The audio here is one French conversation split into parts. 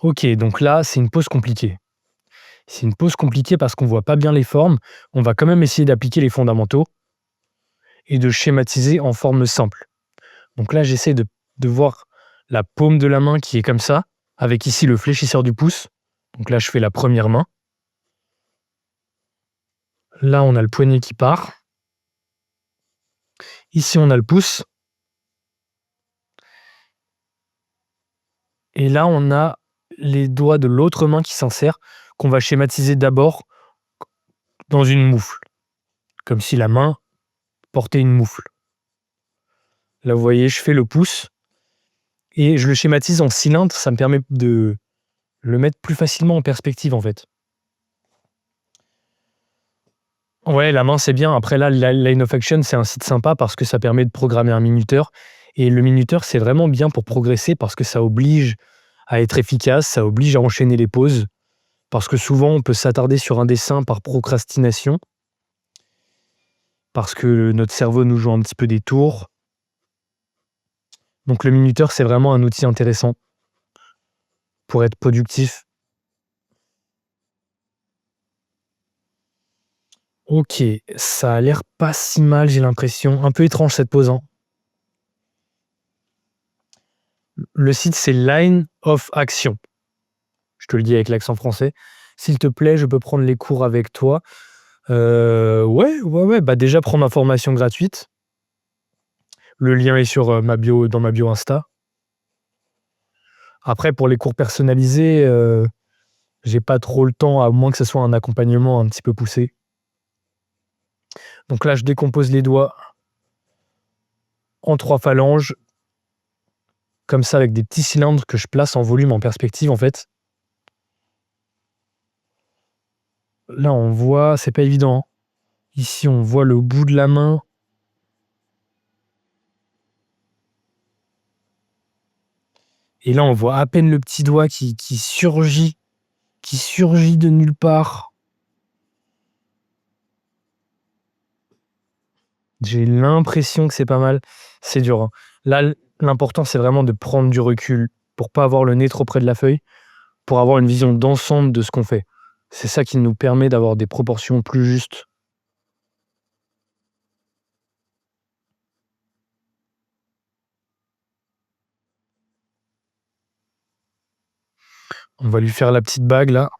Ok, donc là, c'est une pose compliquée. C'est une pose compliquée parce qu'on voit pas bien les formes. On va quand même essayer d'appliquer les fondamentaux et de schématiser en forme simple. Donc là, j'essaie de voir la paume de la main qui est comme ça, avec ici le fléchisseur du pouce. Donc là, je fais la première main. Là, on a le poignet qui part. Ici, on a le pouce. Et là, on a les doigts de l'autre main qui s'insèrent, qu'on va schématiser d'abord dans une moufle, comme si la main portait une moufle. Là, vous voyez, je fais le pouce et je le schématise en cylindre. Ça me permet de le mettre plus facilement en perspective, en fait. Ouais, la main, c'est bien. Après, là, Line of Action, c'est un site sympa parce que ça permet de programmer un minuteur. Et le minuteur, c'est vraiment bien pour progresser parce que ça oblige à être efficace, ça oblige à enchaîner les pauses. Parce que souvent, on peut s'attarder sur un dessin par procrastination, parce que notre cerveau nous joue un petit peu des tours. Donc le minuteur, c'est vraiment un outil intéressant pour être productif. Ok, ça a l'air pas si mal, j'ai l'impression. Un peu étrange cette pose, hein. Le site, c'est Line of Action. Je te le dis avec l'accent français. S'il te plaît, je peux prendre les cours avec toi. Ouais. Bah déjà, prends ma formation gratuite. Le lien est sur ma bio, dans ma bio Insta. Après, pour les cours personnalisés, j'ai pas trop le temps, à moins que ce soit un accompagnement un petit peu poussé. Donc là, je décompose les doigts en 3 phalanges, comme ça, avec des petits cylindres que je place en volume, en perspective, en fait. Là, on voit, c'est pas évident, hein. Ici, on voit le bout de la main. Et là, on voit à peine le petit doigt qui surgit de nulle part. J'ai l'impression que c'est pas mal. C'est dur, hein. Là, l'important, c'est vraiment de prendre du recul pour pas avoir le nez trop près de la feuille, pour avoir une vision d'ensemble de ce qu'on fait. C'est ça qui nous permet d'avoir des proportions plus justes. On va lui faire la petite bague là.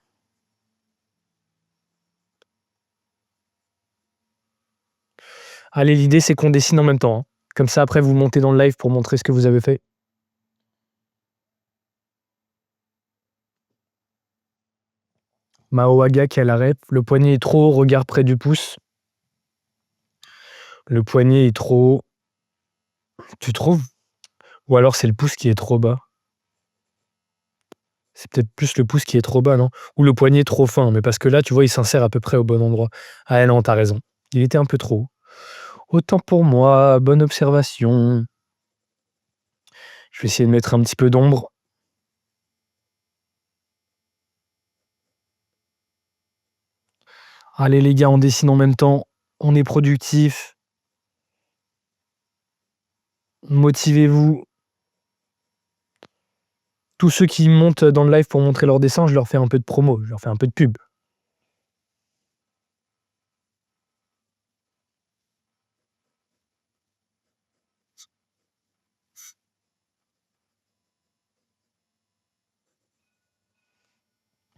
Allez, l'idée c'est qu'on dessine en même temps, hein. Comme ça, après, vous montez dans le live pour montrer ce que vous avez fait. Mahoaga qui a la rep. Le poignet est trop haut, regard près du pouce. Le poignet est trop haut. Tu trouves? Ou alors c'est le pouce qui est trop bas. C'est peut-être plus le pouce qui est trop bas, non? Ou le poignet trop fin, mais parce que là, tu vois, il s'insère à peu près au bon endroit. Ah non, t'as raison. Il était un peu trop haut. Autant pour moi, bonne observation. Je vais essayer de mettre un petit peu d'ombre. Allez les gars, on dessine en même temps. On est productif. Motivez-vous. Tous ceux qui montent dans le live pour montrer leur dessin, je leur fais un peu de promo, je leur fais un peu de pub.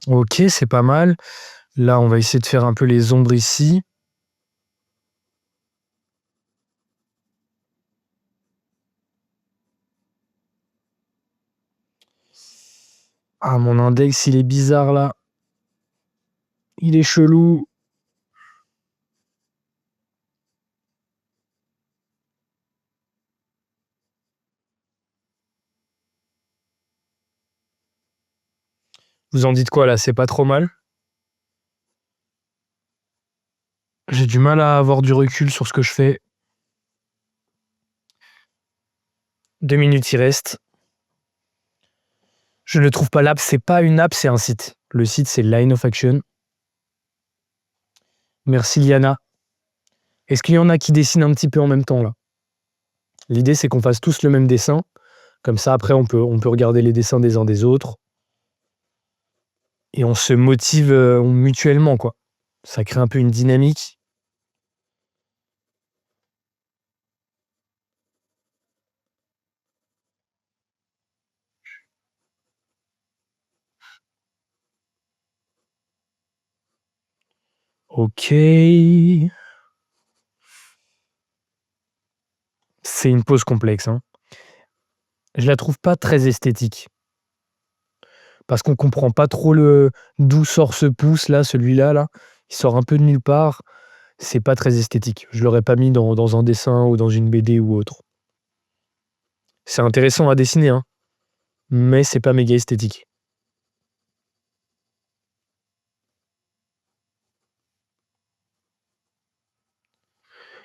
Ok, c'est pas mal. Là, on va essayer de faire un peu les ombres ici. Ah, mon index, il est bizarre là. Il est chelou. Vous en dites quoi là? C'est pas trop mal? J'ai du mal à avoir du recul sur ce que je fais. 2 minutes il reste. Je ne trouve pas l'app. C'est pas une app, c'est un site. Le site, c'est Line of Action. Merci Liana. Est-ce qu'il y en a qui dessinent un petit peu en même temps là? L'idée, c'est qu'on fasse tous le même dessin. Comme ça, après, on peut regarder les dessins des uns des autres. et on se motive mutuellement, quoi. Ça crée un peu une dynamique. Ok. C'est une pose complexe, hein. Je la trouve pas très esthétique. Parce qu'on comprend pas trop d'où sort ce pouce là, celui-là là. Il sort un peu de nulle part. C'est pas très esthétique. Je l'aurais pas mis dans un dessin ou dans une BD ou autre. C'est intéressant à dessiner, hein, mais c'est pas méga esthétique.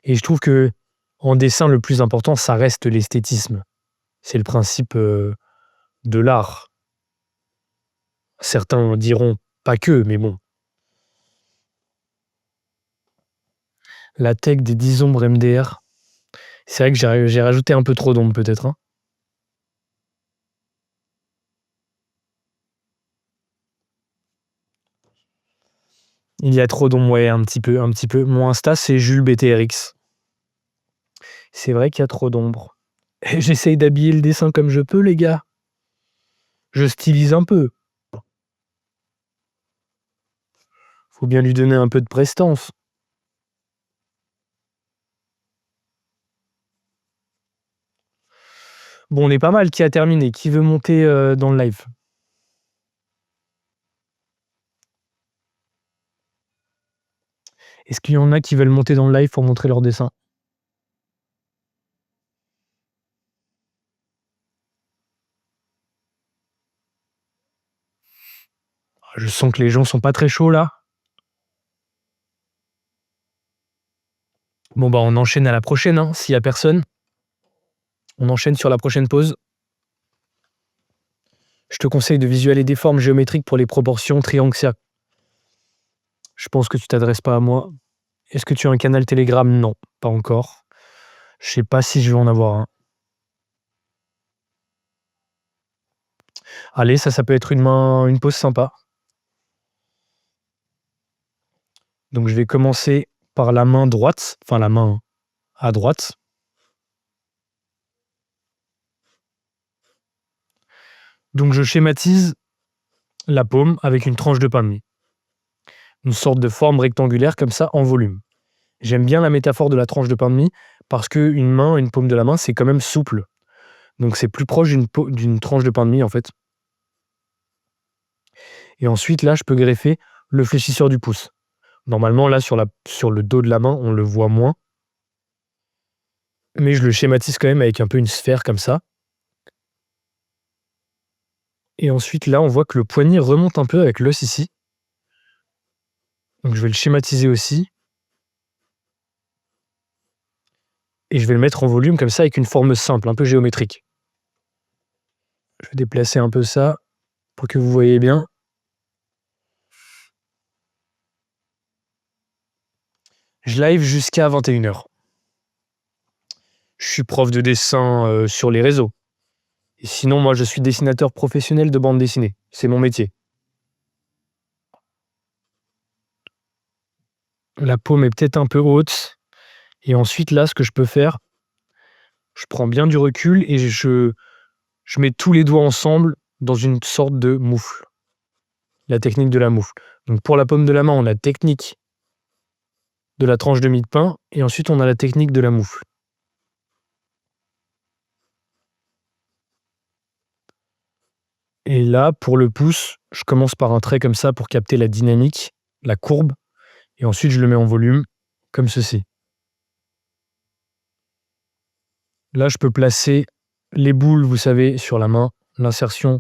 Et je trouve que en dessin, le plus important, ça reste l'esthétisme. C'est le principe de l'art. Certains diront pas que, mais bon. La tech des 10 ombres MDR. C'est vrai que j'ai rajouté un peu trop d'ombres peut-être, hein. Il y a trop d'ombres, ouais, un petit peu, un petit peu. Mon Insta, c'est Jules BTRX. C'est vrai qu'il y a trop d'ombres. Et j'essaye d'habiller le dessin comme je peux, les gars. Je stylise un peu. Faut bien lui donner un peu de prestance. Bon, on est pas mal qui a terminé. Qui veut monter dans le live? Est-ce qu'il y en a qui veulent monter dans le live pour montrer leur dessin? Je sens que les gens sont pas très chauds là. Bon bah on enchaîne à la prochaine, hein, s'il y a personne. On enchaîne sur la prochaine pause. Je te conseille de visualiser des formes géométriques pour les proportions triangle cercle. Je pense que tu t'adresses pas à moi. Est-ce que tu as un canal Telegram? Non, pas encore. Je sais pas si je vais en avoir un. Allez, ça peut être une pause sympa. Donc je vais commencer par la main droite, enfin la main à droite. Donc je schématise la paume avec une tranche de pain de mie. Une sorte de forme rectangulaire comme ça en volume. J'aime bien la métaphore de la tranche de pain de mie parce qu'une main, une paume de la main, c'est quand même souple. Donc c'est plus proche d'une tranche de pain de mie en fait. Et ensuite là, je peux greffer le fléchisseur du pouce. Normalement là sur le dos de la main, on le voit moins. Mais je le schématise quand même avec un peu une sphère comme ça. Et ensuite là, on voit que le poignet remonte un peu avec l'os ici. Donc je vais le schématiser aussi. Et je vais le mettre en volume comme ça avec une forme simple, un peu géométrique. Je vais déplacer un peu ça pour que vous voyez bien. Je live jusqu'à 21h. Je suis prof de dessin sur les réseaux. Et sinon, moi, je suis dessinateur professionnel de bande dessinée. C'est mon métier. La paume est peut-être un peu haute. Et ensuite, là, ce que je peux faire, je prends bien du recul et je mets tous les doigts ensemble dans une sorte de moufle. La technique de la moufle. Donc pour la paume de la main, on a la technique de la tranche de mie de pain et ensuite on a la technique de la moufle. Et là, pour le pouce, je commence par un trait comme ça pour capter la dynamique, la courbe, et ensuite je le mets en volume, comme ceci. Là, je peux placer les boules, vous savez, sur la main, l'intersection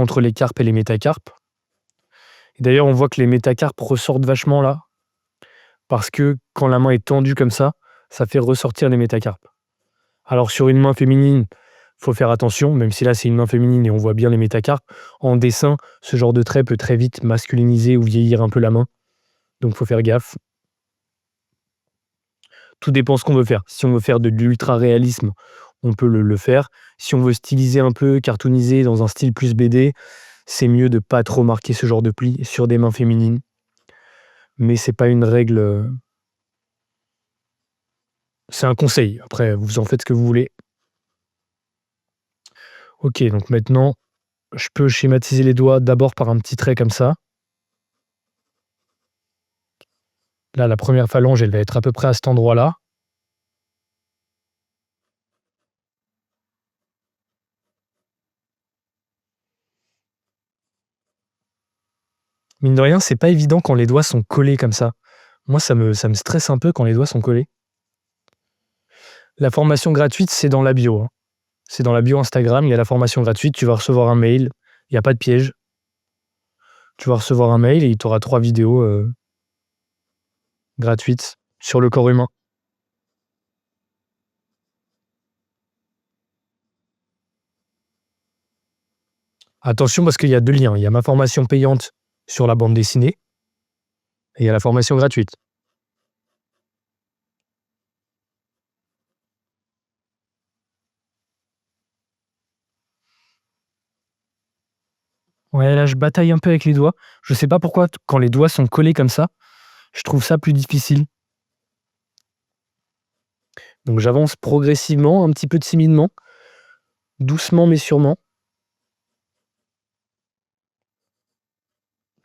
entre les carpes et les métacarpes. Et d'ailleurs, on voit que les métacarpes ressortent vachement là, parce que quand la main est tendue comme ça fait ressortir les métacarpes. Alors sur une main féminine, faut faire attention, même si là c'est une main féminine et on voit bien les métacarpes. En dessin, ce genre de trait peut très vite masculiniser ou vieillir un peu la main. Donc faut faire gaffe. Tout dépend ce qu'on veut faire. Si on veut faire de l'ultra-réalisme, on peut le faire. Si on veut styliser un peu, cartooniser dans un style plus BD, c'est mieux de pas trop marquer ce genre de plis sur des mains féminines. Mais c'est pas une règle, c'est un conseil. Après, vous en faites ce que vous voulez. OK, donc maintenant, je peux schématiser les doigts d'abord par un petit trait comme ça. Là, la première phalange, elle va être à peu près à cet endroit-là. Mine de rien, c'est pas évident quand les doigts sont collés comme ça. Moi, ça me stresse un peu quand les doigts sont collés. La formation gratuite, c'est dans la bio, hein. C'est dans la bio Instagram, il y a la formation gratuite, tu vas recevoir un mail, il y a pas de piège. Tu vas recevoir un mail et tu auras 3 vidéos, gratuites sur le corps humain. Attention parce qu'il y a 2 liens. Il y a ma formation payante sur la bande dessinée et il y a la formation gratuite. Ouais, là, je bataille un peu avec les doigts. Je sais pas pourquoi quand les doigts sont collés comme ça, je trouve ça plus difficile. Donc j'avance progressivement, un petit peu timidement, doucement mais sûrement.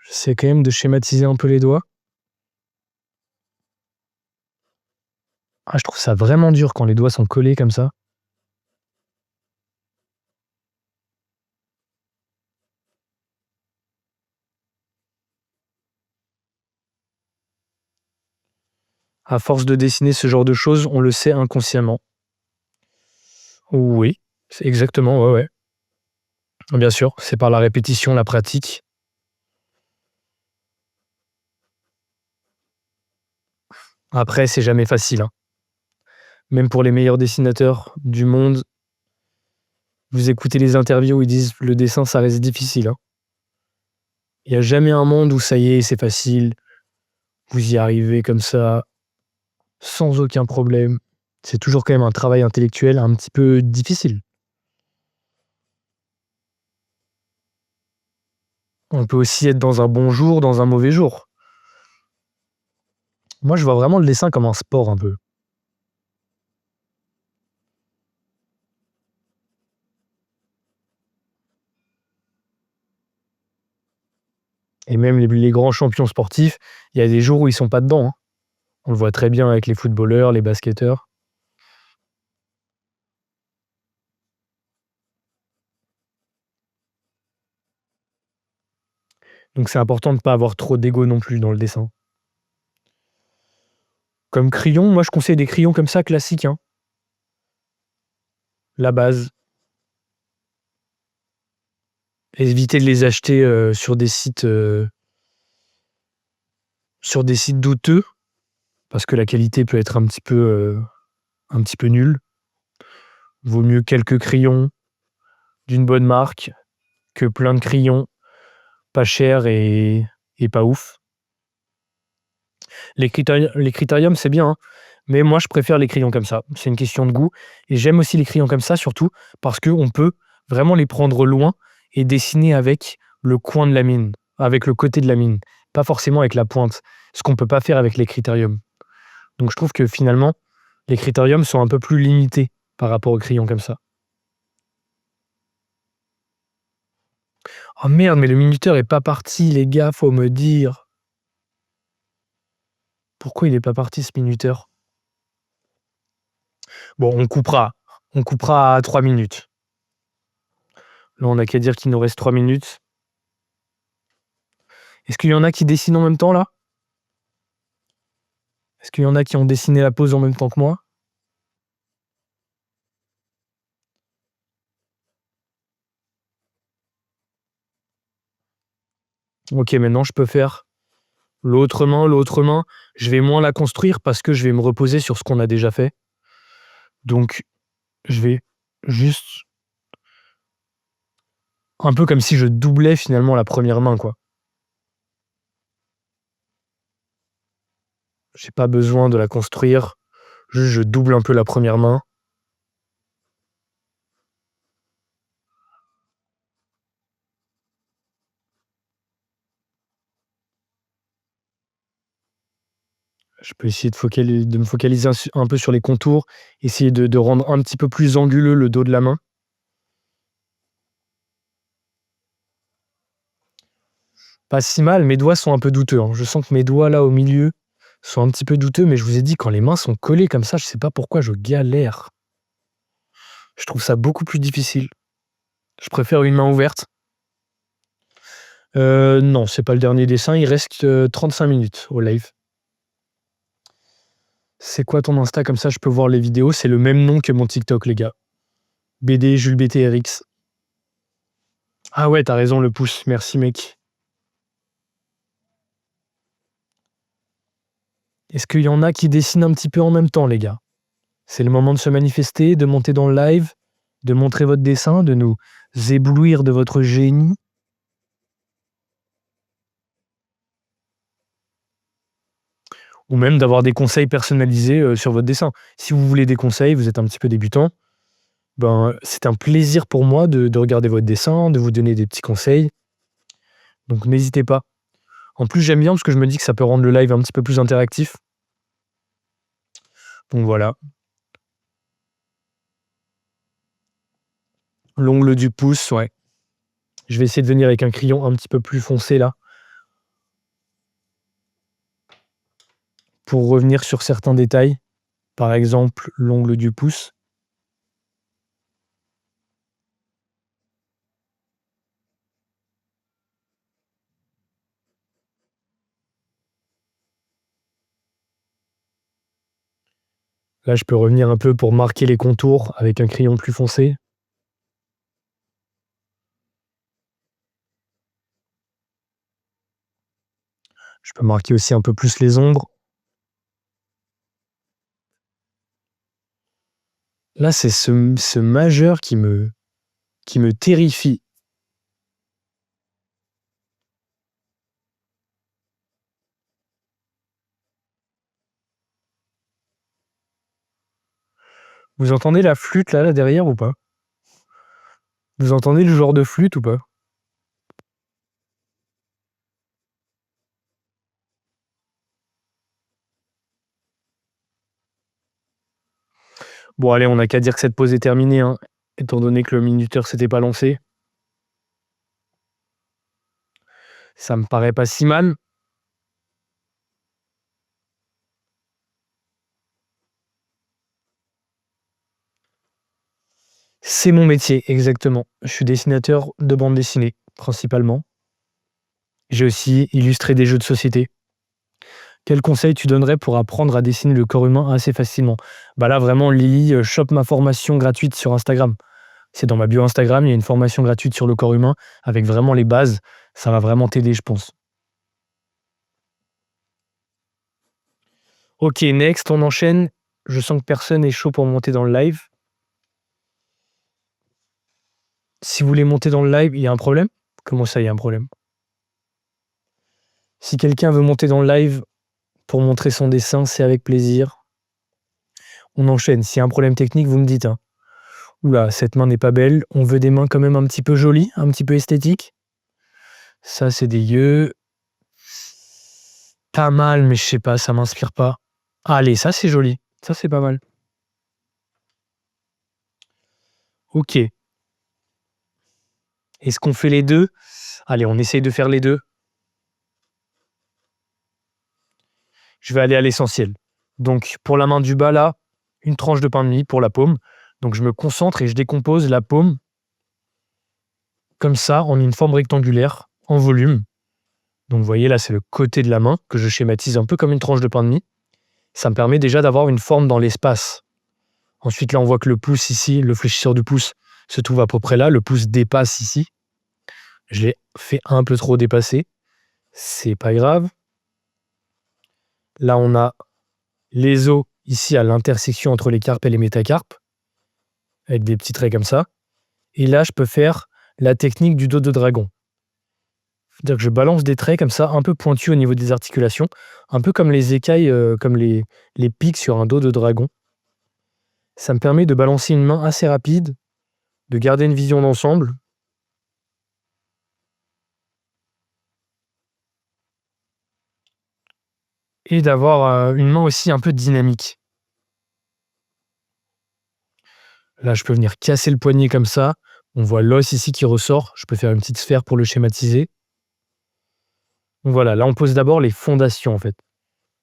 J'essaie quand même de schématiser un peu les doigts. Ah, je trouve ça vraiment dur quand les doigts sont collés comme ça. À force de dessiner ce genre de choses, on le sait inconsciemment. Oui, c'est exactement, ouais, ouais. Bien sûr, c'est par la répétition, la pratique. Après, c'est jamais facile, hein. Même pour les meilleurs dessinateurs du monde, vous écoutez les interviews où ils disent: «Le dessin, ça reste difficile», hein. Il y a jamais un monde où ça y est, c'est facile, vous y arrivez comme ça, sans aucun problème. C'est toujours quand même un travail intellectuel un petit peu difficile. On peut aussi être dans un bon jour, dans un mauvais jour. Moi, je vois vraiment le dessin comme un sport un peu. Et même les grands champions sportifs, il y a des jours où ils sont pas dedans, hein. On le voit très bien avec les footballeurs, les basketteurs. Donc c'est important de ne pas avoir trop d'ego non plus dans le dessin. Comme crayon, moi je conseille des crayons comme ça classiques, hein. La base. Éviter de les acheter, sur des sites douteux, parce que la qualité peut être un petit peu nulle. Vaut mieux quelques crayons d'une bonne marque que plein de crayons pas chers et pas ouf. Les critériums, c'est bien, hein, mais moi, je préfère les crayons comme ça. C'est une question de goût et j'aime aussi les crayons comme ça, surtout parce qu'on peut vraiment les prendre loin et dessiner avec le coin de la mine, avec le côté de la mine, pas forcément avec la pointe, ce qu'on peut pas faire avec les critériums. Donc je trouve que finalement, les critériums sont un peu plus limités par rapport aux crayons comme ça. Oh merde, mais le minuteur est pas parti, les gars, faut me dire. Pourquoi il est pas parti ce minuteur? Bon, on coupera à 3 minutes. Là, on a qu'à dire qu'il nous reste 3 minutes. Est-ce qu'il y en a qui dessinent en même temps là? Est-ce qu'il y en a qui ont dessiné la pause en même temps que moi? OK, maintenant je peux faire l'autre main, je vais moins la construire parce que je vais me reposer sur ce qu'on a déjà fait. Donc je vais juste un peu comme si je doublais finalement la première main, quoi. J'ai pas besoin de la construire, juste je double un peu la première main. Je peux essayer de me focaliser un peu sur les contours, essayer de rendre un petit peu plus anguleux le dos de la main. Pas si mal, mes doigts sont un peu douteux, hein. Je sens que mes doigts là au milieu sont un petit peu douteux, mais je vous ai dit quand les mains sont collées comme ça, je sais pas pourquoi je galère. Je trouve ça beaucoup plus difficile. Je préfère une main ouverte. Non, c'est pas le dernier dessin, il reste, 35 minutes au live. C'est quoi ton Insta? Comme ça, je peux voir les vidéos. C'est le même nom que mon TikTok, les gars. BD Jules BTRX. Ah ouais, tu raison, le pouce. Merci, mec. Est-ce qu'il y en a qui dessinent un petit peu en même temps, les gars? C'est le moment de se manifester, de monter dans le live, de montrer votre dessin, de nous éblouir de votre génie. Ou même d'avoir des conseils personnalisés, sur votre dessin. Si vous voulez des conseils, vous êtes un petit peu débutant, ben, c'est un plaisir pour moi de regarder votre dessin, de vous donner des petits conseils. Donc n'hésitez pas. En plus, j'aime bien parce que je me dis que ça peut rendre le live un petit peu plus interactif. Donc voilà. L'ongle du pouce, ouais. Je vais essayer de venir avec un crayon un petit peu plus foncé là. Pour revenir sur certains détails. Par exemple, l'ongle du pouce. Là, je peux revenir un peu pour marquer les contours avec un crayon plus foncé. Je peux marquer aussi un peu plus les ombres. Là, c'est ce majeur qui me terrifie. Vous entendez la flûte là derrière ou pas? Vous entendez le genre de flûte ou pas? Bon allez, on n'a qu'à dire que cette pause est terminée, hein, étant donné que le minuteur s'était pas lancé. Ça me paraît pas si mal. C'est mon métier, exactement. Je suis dessinateur de bande dessinée, principalement. J'ai aussi illustré des jeux de société. Quel conseil tu donnerais pour apprendre à dessiner le corps humain assez facilement? Bah là, vraiment, Lily, chope ma formation gratuite sur Instagram. C'est dans ma bio Instagram, il y a une formation gratuite sur le corps humain avec vraiment les bases. Ça va vraiment t'aider, je pense. Ok, next, on enchaîne. Je sens que personne est chaud pour monter dans le live. Si vous voulez monter dans le live, il y a un problème? Comment ça, il y a un problème? Si quelqu'un veut monter dans le live pour montrer son dessin, c'est avec plaisir. On enchaîne. S'il y a un problème technique, vous me dites, hein. Oula, cette main n'est pas belle. On veut des mains quand même un petit peu jolies, un petit peu esthétiques. Ça, c'est des yeux. Pas mal, mais je sais pas, ça m'inspire pas. Allez, ça, c'est joli. Ça, c'est pas mal. Ok. Est-ce qu'on fait les deux? Allez, on essaye de faire les deux. Je vais aller à l'essentiel. Donc, pour la main du bas, là, une tranche de pain de mie pour la paume. Donc, je me concentre et je décompose la paume comme ça, en une forme rectangulaire, en volume. Donc, vous voyez, là, c'est le côté de la main que je schématise un peu comme une tranche de pain de mie. Ça me permet déjà d'avoir une forme dans l'espace. Ensuite, là, on voit que le pouce ici, le fléchisseur du pouce, se trouve à peu près là. Le pouce dépasse ici. Je l'ai fait un peu trop dépasser. C'est pas grave. Là, on a les os ici à l'intersection entre les carpes et les métacarpes, avec des petits traits comme ça. Et là, je peux faire la technique du dos de dragon. C'est-à-dire que je balance des traits comme ça, un peu pointus au niveau des articulations, un peu comme les écailles, comme les pics sur un dos de dragon. Ça me permet de balancer une main assez rapide, de garder une vision d'ensemble. et d'avoir une main aussi un peu dynamique. Là, je peux venir casser le poignet comme ça. On voit l'os ici qui ressort. Je peux faire une petite sphère pour le schématiser. Donc voilà, là, on pose d'abord les fondations, en fait.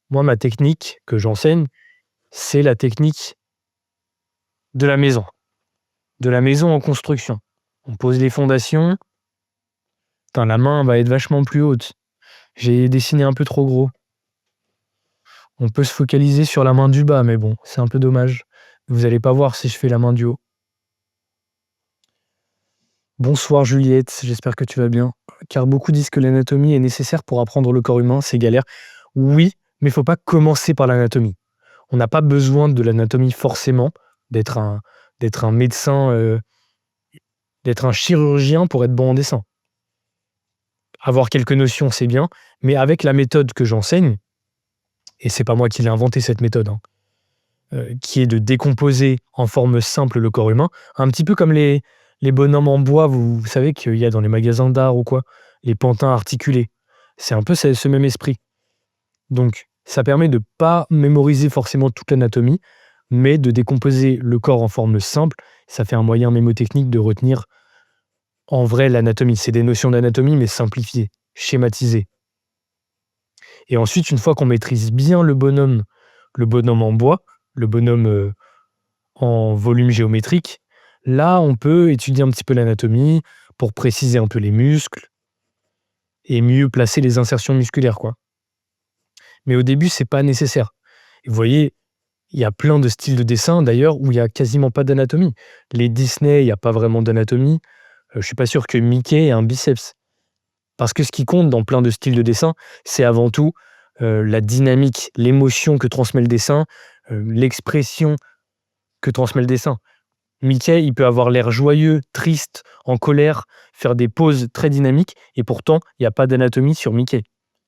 Moi, ma technique que j'enseigne, c'est la technique de la maison en construction. On pose les fondations. Putain, la main va être vachement plus haute. J'ai dessiné un peu trop gros. On peut se focaliser sur la main du bas, mais bon, c'est un peu dommage. Vous allez pas voir si je fais la main du haut. Bonsoir Juliette, j'espère que tu vas bien. Car beaucoup disent que l'anatomie est nécessaire pour apprendre le corps humain, c'est galère. Oui, mais il faut pas commencer par l'anatomie. On n'a pas besoin de l'anatomie forcément, d'être un médecin, d'être un chirurgien pour être bon en dessin. Avoir quelques notions, c'est bien, mais avec la méthode que j'enseigne, et c'est pas moi qui l'ai inventé cette méthode, hein, qui est de décomposer en forme simple le corps humain, un petit peu comme les bonhommes en bois, vous savez qu'il y a dans les magasins d'art ou quoi, les pantins articulés. C'est un peu ce même esprit. Donc, ça permet de pas mémoriser forcément toute l'anatomie, mais de décomposer le corps en forme simple. Ça fait un moyen mémotechnique de retenir en vrai l'anatomie. C'est des notions d'anatomie, mais simplifiées, schématisées. Et ensuite, une fois qu'on maîtrise bien le bonhomme en bois, le bonhomme en volume géométrique, là, on peut étudier un petit peu l'anatomie pour préciser un peu les muscles et mieux placer les insertions musculaires, quoi. Mais au début, c'est pas nécessaire. Et vous voyez, il y a plein de styles de dessin d'ailleurs où il y a quasiment pas d'anatomie. Les Disney, il y a pas vraiment d'anatomie. Je suis pas sûr que Mickey ait un biceps. Parce que ce qui compte dans plein de styles de dessin, c'est avant tout, la dynamique, l'émotion que transmet le dessin, l'expression que transmet le dessin. Mickey, il peut avoir l'air joyeux, triste, en colère, faire des poses très dynamiques et pourtant, il y a pas d'anatomie sur Mickey.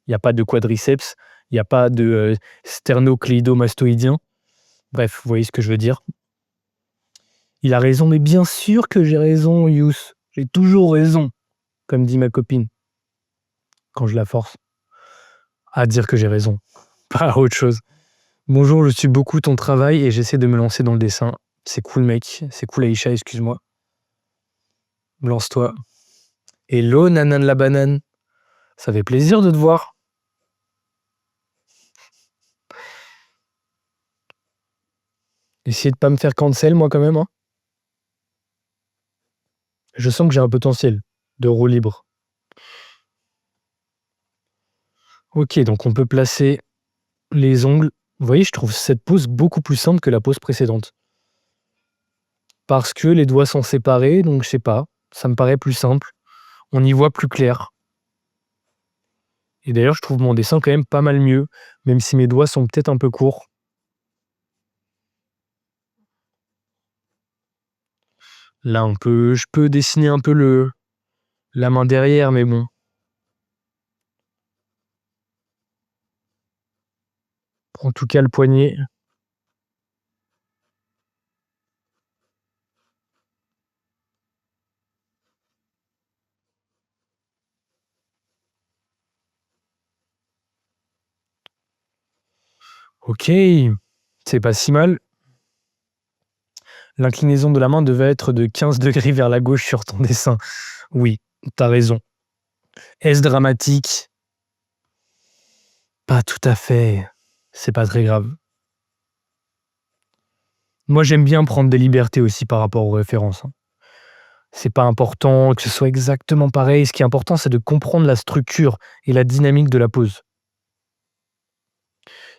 Il y a pas de quadriceps, il y a pas de, sternocléidomastoïdien. Bref, vous voyez ce que je veux dire? Il a raison, mais bien sûr que j'ai raison, Youss. J'ai toujours raison, comme dit ma copine, quand je la force à dire que j'ai raison, pas à autre chose. Bonjour, je suis beaucoup ton travail et j'essaie de me lancer dans le dessin. C'est cool, mec. C'est cool, Aïcha, excuse-moi. Lance-toi. Hello, Nanan la banane. Ça fait plaisir de te voir. Essayez de pas me faire cancel, moi, quand même, hein. Je sens que j'ai un potentiel de roue libre. Ok, donc on peut placer les ongles. Vous voyez, je trouve cette pose beaucoup plus simple que la pose précédente. Parce que les doigts sont séparés, donc je sais pas, ça me paraît plus simple. On y voit plus clair. Et d'ailleurs, je trouve mon dessin quand même pas mal mieux, même si mes doigts sont peut-être un peu courts. Là, je peux dessiner un peu la main derrière, mais bon. En tout cas, le poignet. Ok, c'est pas si mal. L'inclinaison de la main devait être de 15 degrés vers la gauche sur ton dessin. Oui, t'as raison. Est-ce dramatique? Pas tout à fait. C'est pas très grave. Moi, j'aime bien prendre des libertés aussi par rapport aux références, hein. C'est pas important que ce soit exactement pareil. Ce qui est important, c'est de comprendre la structure et la dynamique de la pose.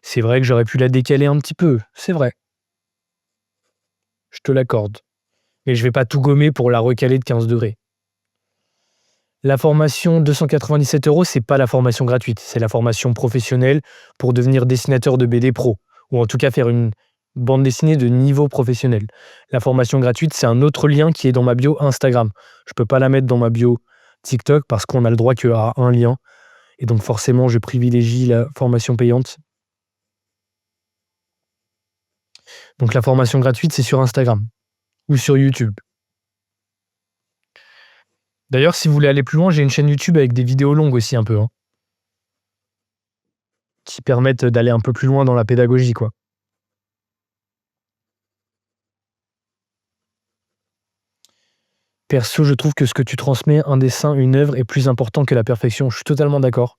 C'est vrai que j'aurais pu la décaler un petit peu, c'est vrai, je te l'accorde. Mais je vais pas tout gommer pour la recaler de 15 degrés. La formation 297 €, c'est pas la formation gratuite, c'est la formation professionnelle pour devenir dessinateur de BD pro, ou en tout cas faire une bande dessinée de niveau professionnel. La formation gratuite, c'est un autre lien qui est dans ma bio Instagram. Je peux pas la mettre dans ma bio TikTok parce qu'on a le droit qu'à un lien, et donc forcément, je privilégie la formation payante. Donc la formation gratuite, c'est sur Instagram ou sur YouTube. D'ailleurs, si vous voulez aller plus loin, j'ai une chaîne YouTube avec des vidéos longues aussi un peu, hein. qui permettent d'aller un peu plus loin dans la pédagogie, quoi. Perso, je trouve que ce que tu transmets, un dessin, une œuvre, est plus important que la perfection. Je suis totalement d'accord.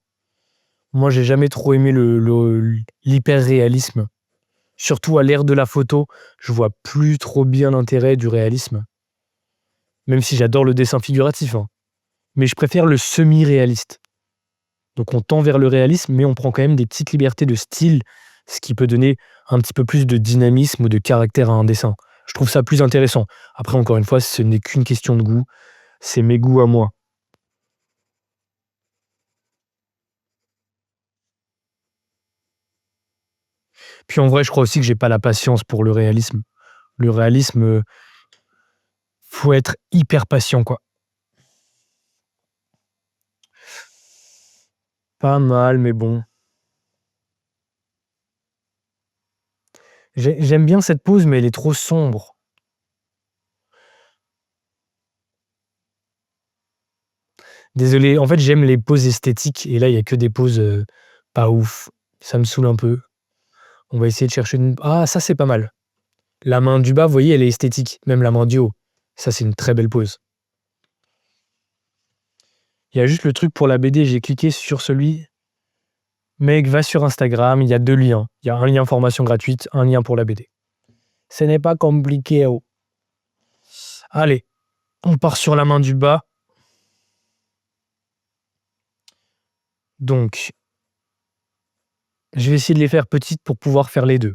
Moi, j'ai jamais trop aimé l'hyper-réalisme. Surtout à l'ère de la photo, je vois plus trop bien l'intérêt du réalisme. Même si j'adore le dessin figuratif, hein. Mais je préfère le semi-réaliste. Donc on tend vers le réalisme, mais on prend quand même des petites libertés de style, ce qui peut donner un petit peu plus de dynamisme ou de caractère à un dessin. Je trouve ça plus intéressant. Après, encore une fois, ce n'est qu'une question de goût. C'est mes goûts à moi. Puis en vrai, je crois aussi que j'ai pas la patience pour le réalisme. Le réalisme, faut être hyper patient, quoi. Pas mal, mais bon. J'aime bien cette pose, mais elle est trop sombre. Désolé, en fait, j'aime les poses esthétiques et là, il y a que des poses, pas ouf. Ça me saoule un peu. On va essayer de chercher une ah ça, c'est pas mal. La main du bas, vous voyez, elle est esthétique, même la main du haut. Ça, c'est une très belle pose. Il y a juste le truc pour la BD, j'ai cliqué sur celui mec, va sur Instagram, il y a 2 liens. Il y a un lien formation gratuite, un lien pour la BD. Ce n'est pas compliqué, oh. Allez, on part sur la main du bas. Donc, je vais essayer de les faire petites pour pouvoir faire les 2.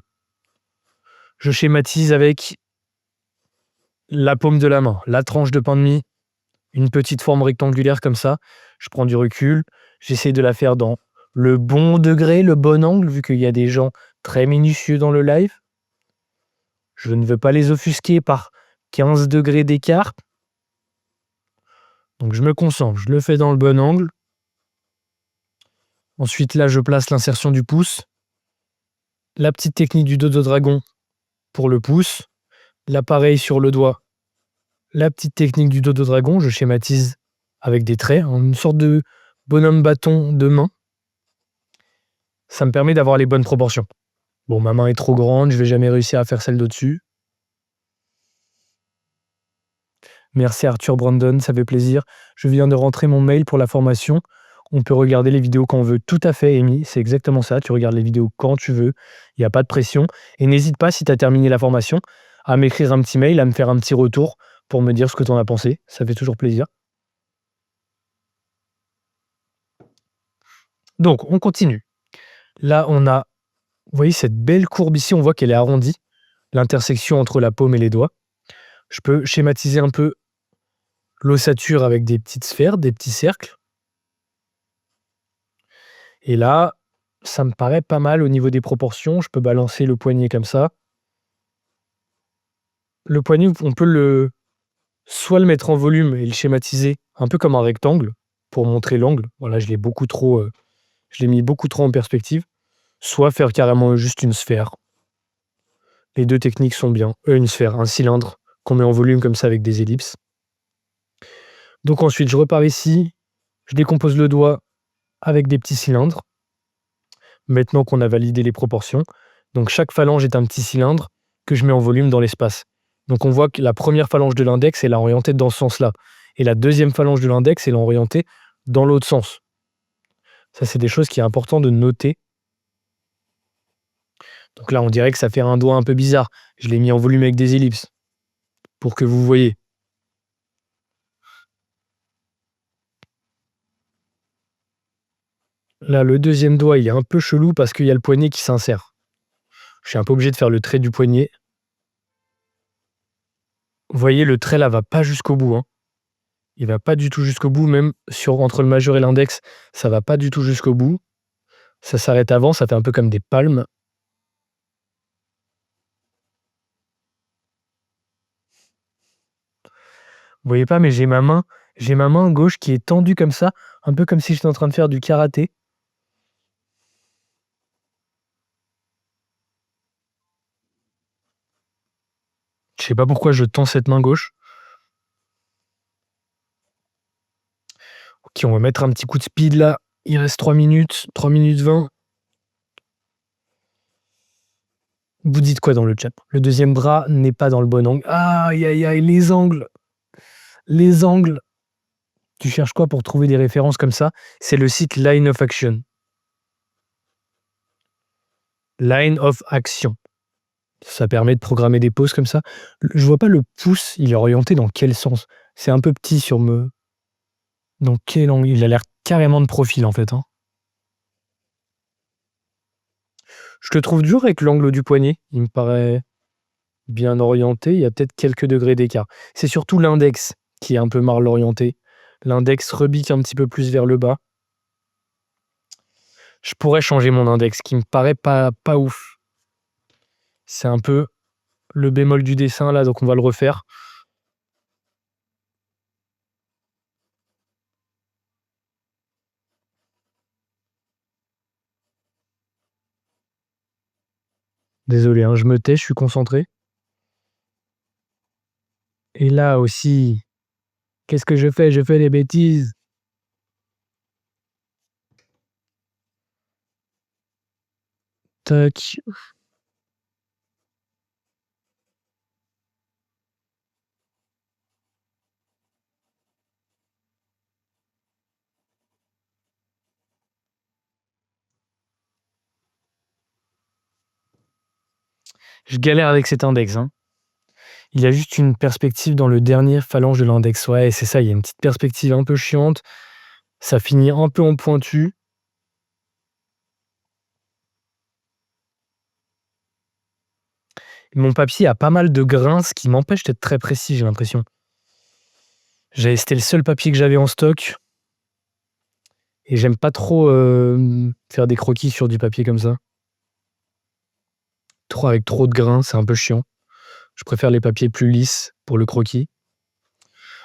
Je schématise avec la paume de la main, la tranche de pain de mie, une petite forme rectangulaire comme ça. Je prends du recul, j'essaie de la faire dans le bon degré, le bon angle, vu qu'il y a des gens très minutieux dans le live. Je ne veux pas les offusquer par 15 degrés d'écart. Donc je me concentre, je le fais dans le bon angle. Ensuite, là, je place l'insertion du pouce. La petite technique du dodo dragon pour le pouce. L'appareil sur le doigt. La petite technique du dodo dragon, je schématise avec des traits, une sorte de bonhomme bâton de main. Ça me permet d'avoir les bonnes proportions. Bon, ma main est trop grande, je vais jamais réussir à faire celle d'au-dessus. Merci Arthur Brandon, ça fait plaisir. Je viens de rentrer mon mail pour la formation. On peut regarder les vidéos quand on veut. Tout à fait, Amy, c'est exactement ça. Tu regardes les vidéos quand tu veux. Il n'y a pas de pression. Et n'hésite pas, si tu as terminé la formation, à m'écrire un petit mail, à me faire un petit retour pour me dire ce que tu en as pensé. Ça fait toujours plaisir. Donc, on continue. Là, on a, vous voyez, cette belle courbe ici, on voit qu'elle est arrondie, l'intersection entre la paume et les doigts. Je peux schématiser un peu l'ossature avec des petites sphères, des petits cercles. Et là, ça me paraît pas mal au niveau des proportions. Je peux balancer le poignet comme ça. Le poignet, on peut soit le mettre en volume et le schématiser un peu comme un rectangle pour montrer l'angle. Voilà, je l'ai mis beaucoup trop en perspective. Soit faire carrément juste une sphère. Les deux techniques sont bien. Une sphère, un cylindre qu'on met en volume comme ça avec des ellipses. Donc ensuite, je repars ici. Je décompose le doigt avec des petits cylindres. Maintenant qu'on a validé les proportions. Donc chaque phalange est un petit cylindre que je mets en volume dans l'espace. Donc on voit que la première phalange de l'index, elle est orientée dans ce sens-là. Et la deuxième phalange de l'index, elle est orientée dans l'autre sens. Ça, c'est des choses qui est important de noter. Donc là, on dirait que ça fait un doigt un peu bizarre. Je l'ai mis en volume avec des ellipses pour que vous voyez. Là, le deuxième doigt, il est un peu chelou parce qu'il y a le poignet qui s'insère. Je suis un peu obligé de faire le trait du poignet. Vous voyez, le trait là va pas jusqu'au bout, hein. Il va pas du tout jusqu'au bout, même entre le majeur et l'index, ça va pas du tout jusqu'au bout. Ça s'arrête avant, ça fait un peu comme des palmes. Vous voyez pas, mais j'ai ma main gauche qui est tendue comme ça, un peu comme si j'étais en train de faire du karaté. Je sais pas pourquoi je tends cette main gauche. OK, on va mettre un petit coup de speed là. Il reste 3 minutes, 3 minutes 20. Vous dites quoi dans le chat? Le deuxième bras n'est pas dans le bon angle. Aïe, aïe, aïe, les angles. Les angles. Tu cherches quoi pour trouver des références comme ça? C'est le site Line of Action. Line of Action. Ça permet de programmer des pauses comme ça. Je vois pas le pouce, il est orienté dans quel sens? C'est un peu petit sur me... Dans quel angle? Il a l'air carrément de profil en fait. Hein. Je le trouve dur avec l'angle du poignet. Il me paraît bien orienté. Il y a peut-être quelques degrés d'écart. C'est surtout l'index qui est un peu mal orienté. L'index rebique un petit peu plus vers le bas. Je pourrais changer mon index qui me paraît pas ouf. C'est un peu le bémol du dessin là, donc on va le refaire. Désolé, hein, je me tais, je suis concentré. Et là aussi, qu'est-ce que je fais? Je fais des bêtises. Tac. Je galère avec cet index. Hein. Il y a juste une perspective dans le dernier phalange de l'index. Ouais, c'est ça, il y a une petite perspective un peu chiante. Ça finit un peu en pointu. Mon papier a pas mal de grains, ce qui m'empêche d'être très précis, j'ai l'impression. C'était le seul papier que j'avais en stock. Et j'aime pas trop faire des croquis sur du papier comme ça. Avec trop de grains, c'est un peu chiant. Je préfère les papiers plus lisses pour le croquis.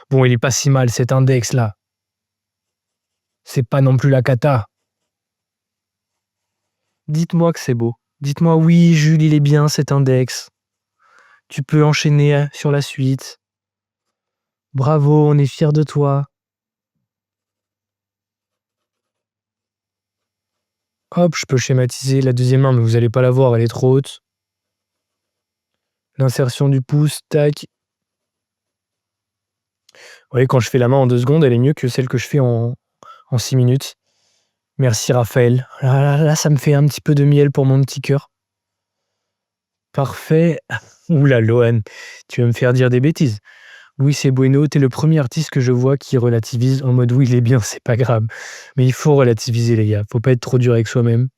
Bon, il est pas si mal cet index là. C'est pas non plus la cata. Dites-moi que c'est beau. Dites-moi oui, Jules, il est bien cet index. Tu peux enchaîner sur la suite. Bravo, on est fiers de toi. Hop, je peux schématiser la deuxième main, mais vous allez pas la voir, elle est trop haute. L'insertion du pouce, tac. Vous voyez, quand je fais la main en 2 secondes, elle est mieux que celle que je fais en 6 minutes. Merci Raphaël. Là, ça me fait un petit peu de miel pour mon petit cœur. Parfait. Oula, Lohan, tu vas me faire dire des bêtises. Oui, c'est Bueno, t'es le premier artiste que je vois qui relativise en mode oui, il est bien, c'est pas grave. Mais il faut relativiser, les gars. Faut pas être trop dur avec soi-même.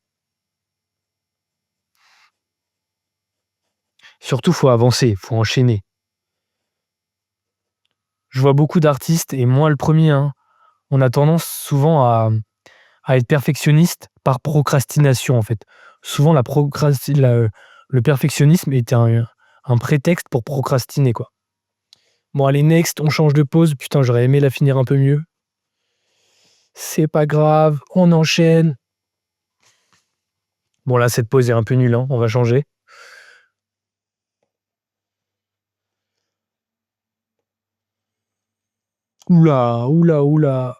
Surtout, faut avancer, faut enchaîner. Je vois beaucoup d'artistes, et moi le premier, hein, on a tendance souvent à être perfectionniste par procrastination, en fait. Souvent, le perfectionnisme est un prétexte pour procrastiner, quoi. Bon, allez, next, on change de pause. Putain, j'aurais aimé la finir un peu mieux. C'est pas grave, on enchaîne. Bon, là, cette pause est un peu nulle, hein, on va changer. Oula, oula, oula.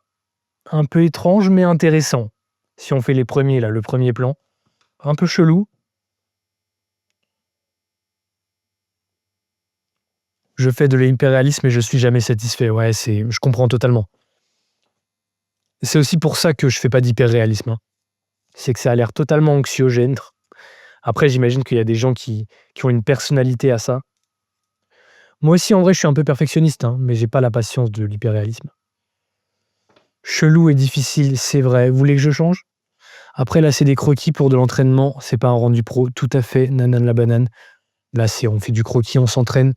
Un peu étrange, mais intéressant. Si on fait les premiers, là, le premier plan. Un peu chelou. Je fais de l'impérialisme et je suis jamais satisfait. Ouais, je comprends totalement. C'est aussi pour ça que je fais pas d'hyperréalisme. Hein. C'est que ça a l'air totalement anxiogène. Après, j'imagine qu'il y a des gens qui ont une personnalité à ça. Moi aussi, en vrai, je suis un peu perfectionniste, hein, mais j'ai pas la patience de l'hyperréalisme. Chelou et difficile, c'est vrai. Vous voulez que je change? Après, là, c'est des croquis pour de l'entraînement. C'est pas un rendu pro. Tout à fait, nanane la banane. Là, on fait du croquis, on s'entraîne.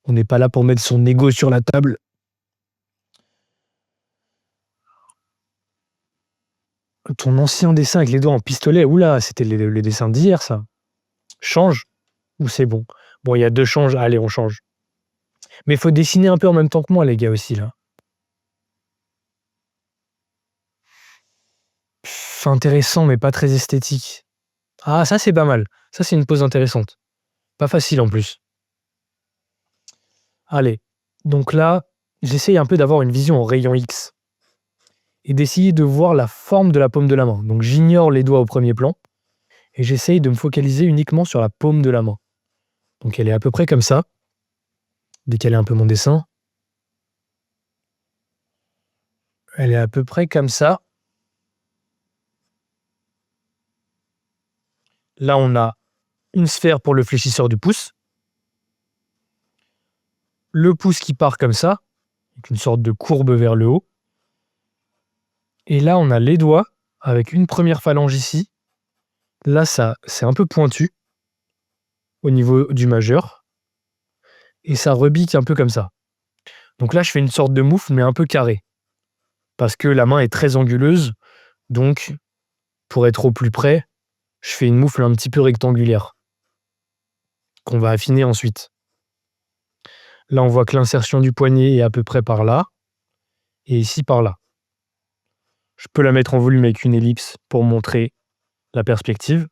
On n'est pas là pour mettre son ego sur la table. Ton ancien dessin avec les doigts en pistolet, oula, c'était les dessins d'hier, ça. Change ou c'est bon? Bon, il y a 2 changes. Allez, on change. Mais il faut dessiner un peu en même temps que moi, les gars, aussi, là. Intéressant, mais pas très esthétique. Ah, ça, c'est pas mal. Ça, c'est une pose intéressante. Pas facile, en plus. Allez. Donc là, j'essaye un peu d'avoir une vision en rayon X. Et d'essayer de voir la forme de la paume de la main. Donc, j'ignore les doigts au premier plan. et j'essaye de me focaliser uniquement sur la paume de la main. Donc elle est à peu près comme ça. Décaler un peu mon dessin. Elle est à peu près comme ça. Là, on a une sphère pour le fléchisseur du pouce. Le pouce qui part comme ça, avec une sorte de courbe vers le haut. Et là, on a les doigts avec une première phalange ici. Là, ça, c'est un peu pointu au niveau du majeur. Et ça rebique un peu comme ça. Donc là, je fais une sorte de moufle, mais un peu carré. Parce que la main est très anguleuse. Donc, pour être au plus près, je fais une moufle un petit peu rectangulaire. Qu'on va affiner ensuite. Là, on voit que l'insertion du poignet est à peu près par là. Et ici, par là. Je peux la mettre en volume avec une ellipse pour montrer la perspective.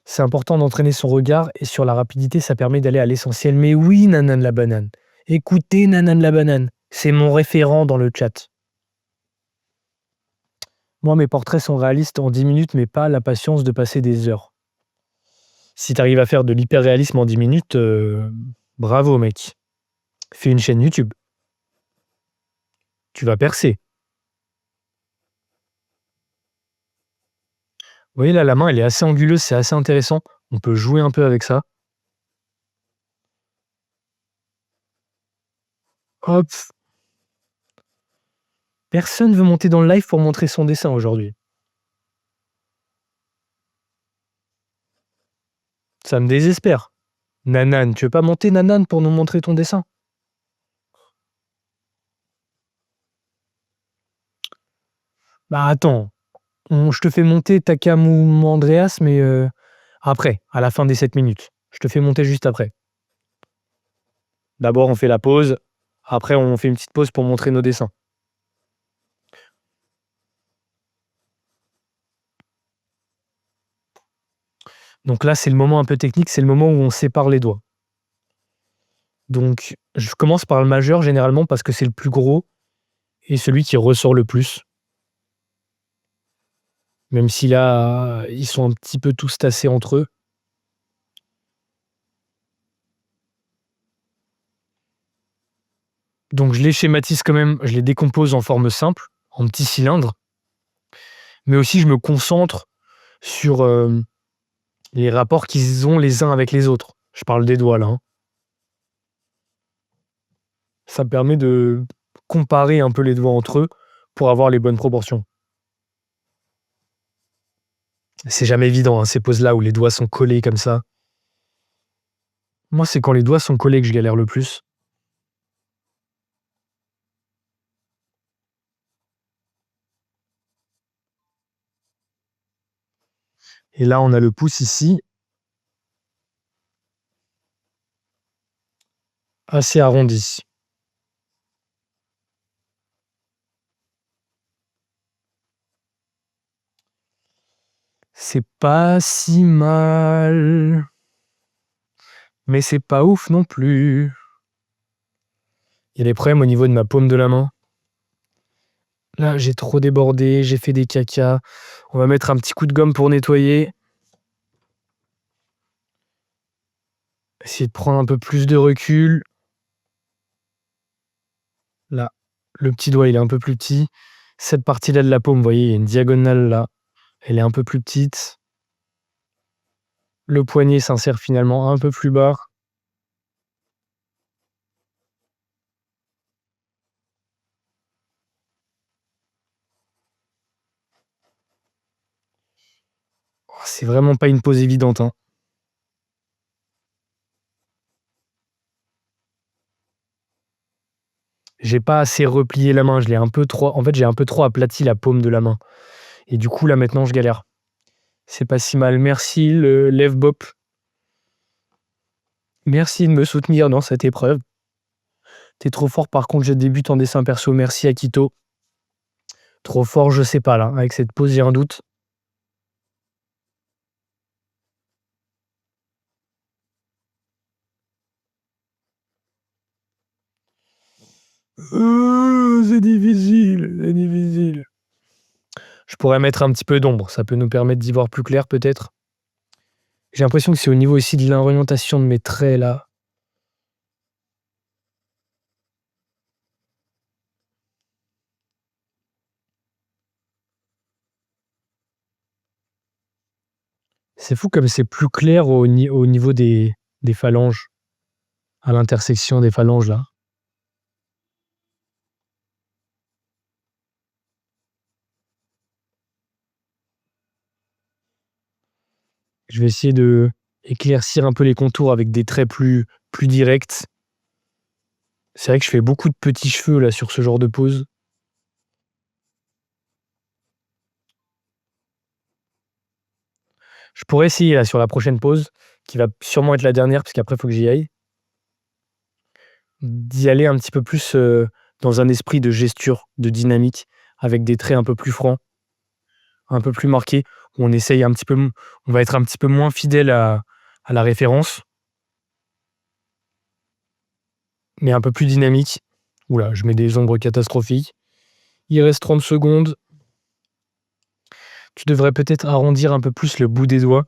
C'est important d'entraîner son regard et sur la rapidité, ça permet d'aller à l'essentiel. Mais oui, Nanan la banane. Écoutez Nanan la banane. C'est mon référent dans le chat. Moi, mes portraits sont réalistes en 10 minutes, mais pas la patience de passer des heures. Si tu arrives à faire de l'hyper-réalisme en 10 minutes, bravo mec. Fais une chaîne YouTube. Tu vas percer. Vous voyez là, la main, elle est assez anguleuse, c'est assez intéressant. On peut jouer un peu avec ça. Hop. Personne veut monter dans le live pour montrer son dessin aujourd'hui. Ça me désespère. Nanan, tu veux pas monter Nanan pour nous montrer ton dessin? Bah attends, je te fais monter Takam ou Andreas, mais après, à la fin des 7 minutes. Je te fais monter juste après. D'abord, on fait la pause. Après, on fait une petite pause pour montrer nos dessins. Donc là, c'est le moment un peu technique, c'est le moment où on sépare les doigts. Donc, je commence par le majeur généralement parce que c'est le plus gros et celui qui ressort le plus. Même si là, ils sont un petit peu tous tassés entre eux. Donc je les schématise quand même, je les décompose en forme simple, en petits cylindres. Mais aussi je me concentre sur les rapports qu'ils ont les uns avec les autres. Je parle des doigts là, hein. Ça me permet de comparer un peu les doigts entre eux pour avoir les bonnes proportions. C'est jamais évident, hein, ces poses-là où les doigts sont collés comme ça. Moi, c'est quand les doigts sont collés que je galère le plus. Et là, on a le pouce ici, assez arrondi. C'est pas si mal, mais c'est pas ouf non plus. Il y a des problèmes au niveau de ma paume de la main. Là, j'ai trop débordé, j'ai fait des cacas. On va mettre un petit coup de gomme pour nettoyer. Essayer de prendre un peu plus de recul. Là, le petit doigt, il est un peu plus petit. Cette partie-là de la paume, vous voyez, il y a une diagonale là. Elle est un peu plus petite. Le poignet s'insère finalement un peu plus bas. Oh, c'est vraiment pas une pose évidente, hein. J'ai pas assez replié la main, je l'ai un peu trop. En fait, j'ai un peu trop aplati la paume de la main. Et du coup, là maintenant, je galère. C'est pas si mal. Merci, le Lève Bop. Merci de me soutenir dans cette épreuve. T'es trop fort, par contre, je débute en dessin perso. Merci, Akito. Trop fort, je sais pas, là. Avec cette pose, j'ai un doute. C'est difficile, c'est difficile. Je pourrais mettre un petit peu d'ombre, ça peut nous permettre d'y voir plus clair peut-être. J'ai l'impression que c'est au niveau aussi de l'orientation de mes traits là. C'est fou comme c'est plus clair au niveau des phalanges, à l'intersection des phalanges là. Je vais essayer de éclaircir un peu les contours avec des traits plus directs. C'est vrai que je fais beaucoup de petits cheveux là sur ce genre de pose. Je pourrais essayer là sur la prochaine pause, qui va sûrement être la dernière parce qu'après il faut que j'y aille, d'y aller un petit peu plus, dans un esprit de gesture, de dynamique, avec des traits un peu plus francs, un peu plus marqués, où on essaye un petit peu on va être un petit peu moins fidèle à la référence mais un peu plus dynamique. Ouh là, je mets des ombres catastrophiques. Il reste 30 secondes. Tu devrais peut-être arrondir un peu plus le bout des doigts.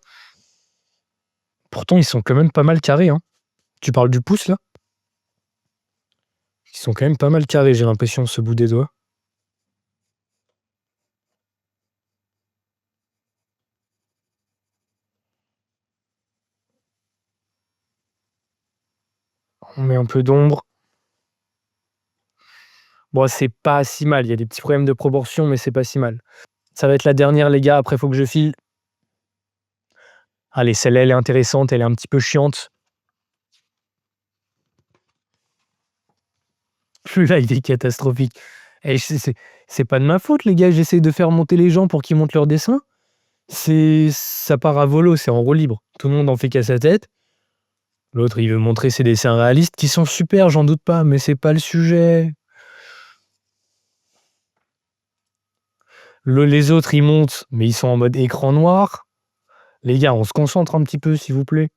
Pourtant, ils sont quand même pas mal carrés, hein. Tu parles du pouce, là? Ils sont quand même pas mal carrés, j'ai l'impression, ce bout des doigts. On met un peu d'ombre. Bon, c'est pas si mal. Il y a des petits problèmes de proportion, mais c'est pas si mal. Ça va être la dernière, les gars. Après, faut que je file. Allez, celle-là, elle est intéressante. Elle est un petit peu chiante. Celui-là, il est catastrophique. Et c'est pas de ma faute, les gars. J'essaie de faire monter les gens pour qu'ils montent leur dessin. Ça part à volo, c'est en roue libre. Tout le monde en fait qu'à sa tête. L'autre, il veut montrer ses dessins réalistes qui sont super, j'en doute pas, mais c'est pas le sujet. Les autres, ils montent, mais ils sont en mode écran noir. Les gars, on se concentre un petit peu, s'il vous plaît.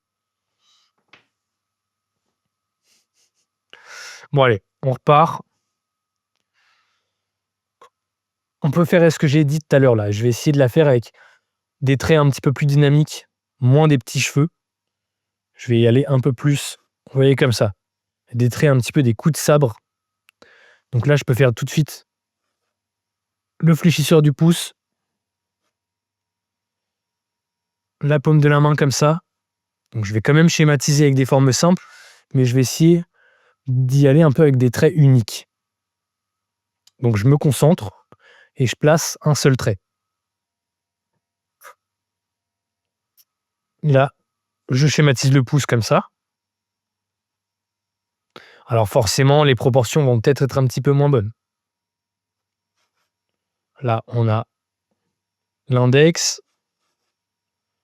Bon, allez, on repart. On peut faire ce que j'ai dit tout à l'heure là. Je vais essayer de la faire avec des traits un petit peu plus dynamiques, moins des petits cheveux. Je vais y aller un peu plus, vous voyez, comme ça. Des traits un petit peu des coups de sabre. Donc là, je peux faire tout de suite le fléchisseur du pouce, la paume de la main comme ça. Donc je vais quand même schématiser avec des formes simples, mais je vais essayer d'y aller un peu avec des traits uniques. Donc je me concentre et je place un seul trait. Là, je schématise le pouce comme ça. Alors forcément, les proportions vont peut-être être un petit peu moins bonnes. Là, on a l'index,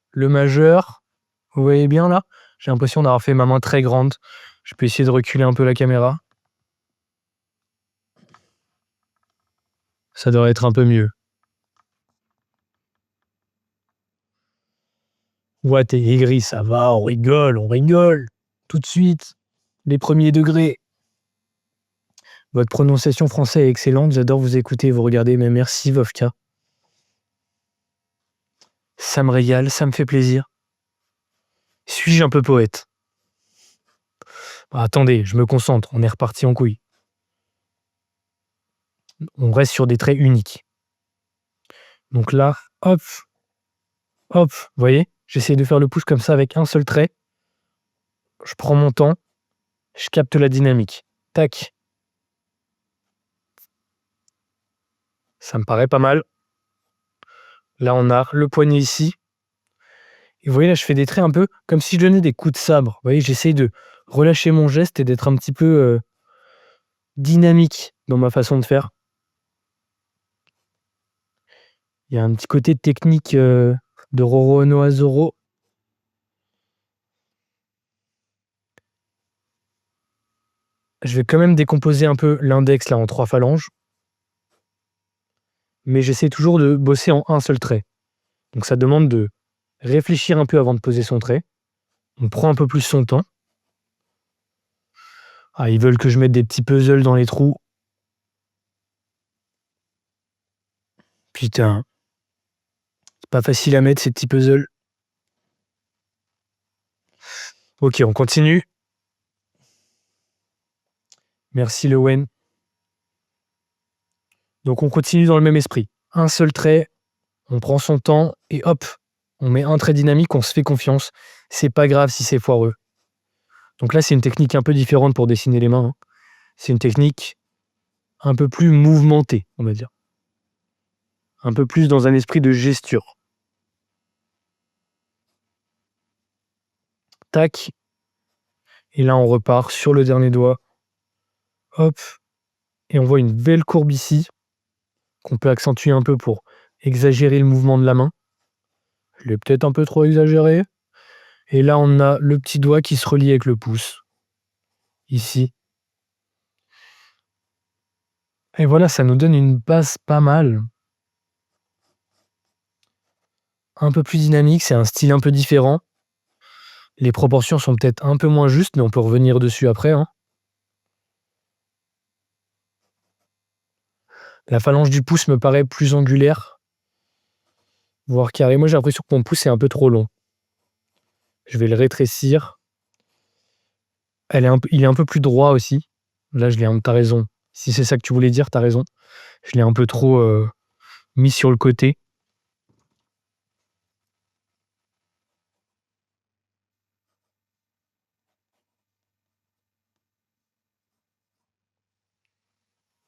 le majeur. Vous voyez bien là? J'ai l'impression d'avoir fait ma main très grande. Je peux essayer de reculer un peu la caméra. Ça devrait être un peu mieux. Ouais, t'es aigri, ça va, on rigole. Tout de suite, les premiers degrés. Votre prononciation française est excellente, j'adore vous écouter et vous regarder, mais merci Vovka. Ça me régale, ça me fait plaisir. Suis-je un peu poète? Attendez, je me concentre, on est reparti en couille. On reste sur des traits uniques. Donc là, hop, hop, vous voyez? J'essaie de faire le pouce comme ça avec un seul trait. Je prends mon temps, je capte la dynamique. Tac. Ça me paraît pas mal. Là, on a le poignet ici. Et vous voyez, là, je fais des traits un peu comme si je donnais des coups de sabre. Vous voyez, j'essaye de relâcher mon geste et d'être un petit peu dynamique dans ma façon de faire. Il y a un petit côté technique de Roronoa Zoro. Je vais quand même décomposer un peu l'index là en 3 phalanges. Mais j'essaie toujours de bosser en un seul trait. Donc ça demande de réfléchir un peu avant de poser son trait. On prend un peu plus son temps. Ah, ils veulent que je mette des petits puzzles dans les trous. Putain. Pas facile à mettre ces petits puzzles. Ok, on continue. Merci Lewen. Donc on continue dans le même esprit. Un seul trait, on prend son temps et hop, on met un trait dynamique, on se fait confiance. C'est pas grave si c'est foireux. Donc là, c'est une technique un peu différente pour dessiner les mains. C'est une technique un peu plus mouvementée, on va dire. Un peu plus dans un esprit de gesture. Tac. Et là, on repart sur le dernier doigt. Hop. Et on voit une belle courbe ici, qu'on peut accentuer un peu pour exagérer le mouvement de la main. Je l'ai peut-être un peu trop exagéré. Et là, on a le petit doigt qui se relie avec le pouce. Ici. Et voilà, ça nous donne une base pas mal. Un peu plus dynamique, c'est un style un peu différent. Les proportions sont peut-être un peu moins justes, mais on peut revenir dessus après. Hein. La phalange du pouce me paraît plus angulaire, voire carré. Moi, j'ai l'impression que mon pouce est un peu trop long. Je vais le rétrécir. Il est un peu plus droit aussi. Là, t'as raison. Si c'est ça que tu voulais dire, t'as raison. Je l'ai un peu trop mis sur le côté.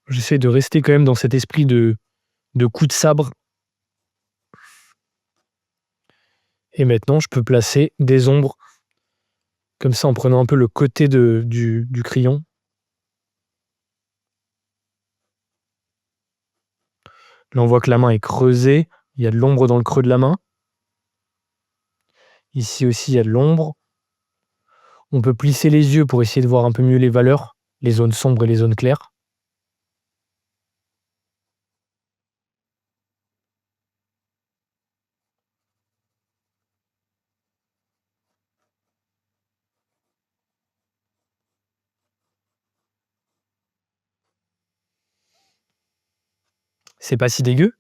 J'essaie de rester quand même dans cet esprit de coup de sabre. Et maintenant, je peux placer des ombres comme ça en prenant un peu le côté du crayon. Là, on voit que la main est creusée. Il y a de l'ombre dans le creux de la main. Ici aussi, il y a de l'ombre. On peut plisser les yeux pour essayer de voir un peu mieux les valeurs, les zones sombres et les zones claires. C'est pas si dégueu.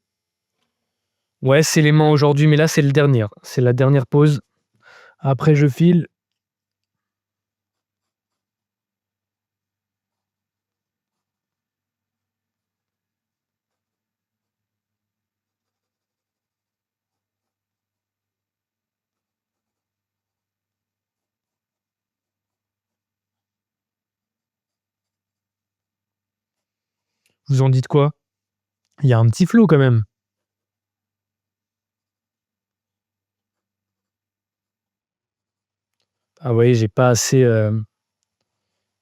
Ouais, c'est les mains aujourd'hui, mais là, c'est le dernier. C'est la dernière pause. Après, je file. Vous en dites quoi? Il y a un petit flow quand même. Ah ouais, j'ai pas assez.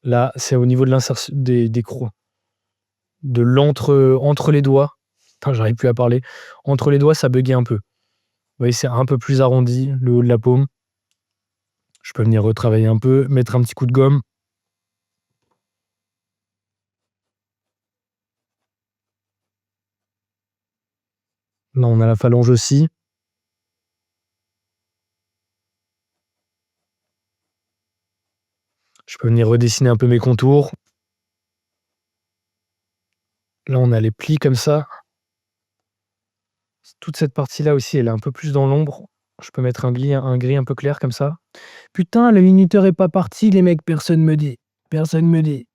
Là, c'est au niveau de l'insertion des croix. De entre les doigts. Putain, j'arrive plus à parler. Entre les doigts, ça buguait un peu. Vous voyez, c'est un peu plus arrondi, le haut de la paume. Je peux venir retravailler un peu, mettre un petit coup de gomme. Là, on a la phalange aussi. Je peux venir redessiner un peu mes contours. Là, on a les plis comme ça. Toute cette partie-là aussi, elle est un peu plus dans l'ombre. Je peux mettre un gris un peu clair comme ça. Putain, le minuteur est pas parti, les mecs, personne me dit. Personne me dit.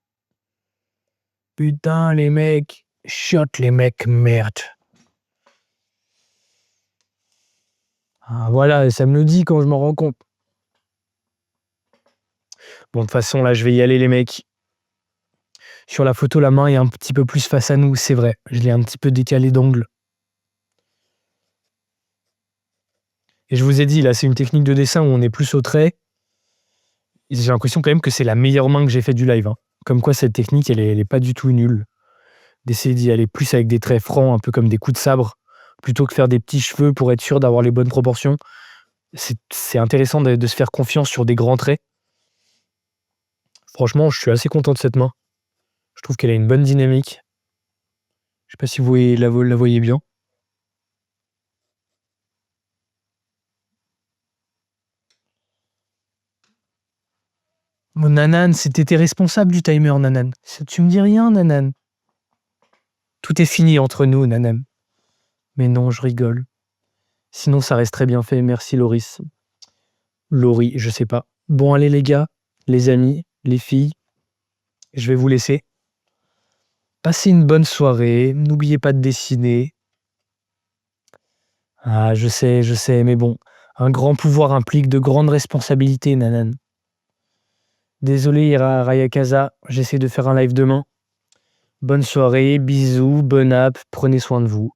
Putain, les mecs. Shot, les mecs, merde. Ah, voilà, ça me le dit quand je m'en rends compte. Bon, de toute façon, là, je vais y aller, les mecs. Sur la photo, la main est un petit peu plus face à nous, c'est vrai. Je l'ai un petit peu décalé d'angle. Et je vous ai dit, là, c'est une technique de dessin où on est plus au trait. J'ai l'impression quand même que c'est la meilleure main que j'ai fait du live. Hein. Comme quoi, cette technique, elle est pas du tout nulle. D'essayer d'y aller plus avec des traits francs, un peu comme des coups de sabre, plutôt que faire des petits cheveux pour être sûr d'avoir les bonnes proportions. C'est intéressant de se faire confiance sur des grands traits. Franchement, je suis assez content de cette main. Je trouve qu'elle a une bonne dynamique. Je sais pas si vous la voyez bien. Mon Nanan, t'étais responsable du timer, Nanan. Tu me dis rien, Nanan. Tout est fini entre nous, Nanan. Mais non, je rigole. Sinon, ça reste très bien fait. Merci, Loris. Laurie, je sais pas. Bon, allez, les gars, les amis, les filles, je vais vous laisser. Passez une bonne soirée. N'oubliez pas de dessiner. Ah, je sais, mais bon, un grand pouvoir implique de grandes responsabilités, nanan. Désolé, Rayakaza, j'essaie de faire un live demain. Bonne soirée, bisous, bonne app, prenez soin de vous.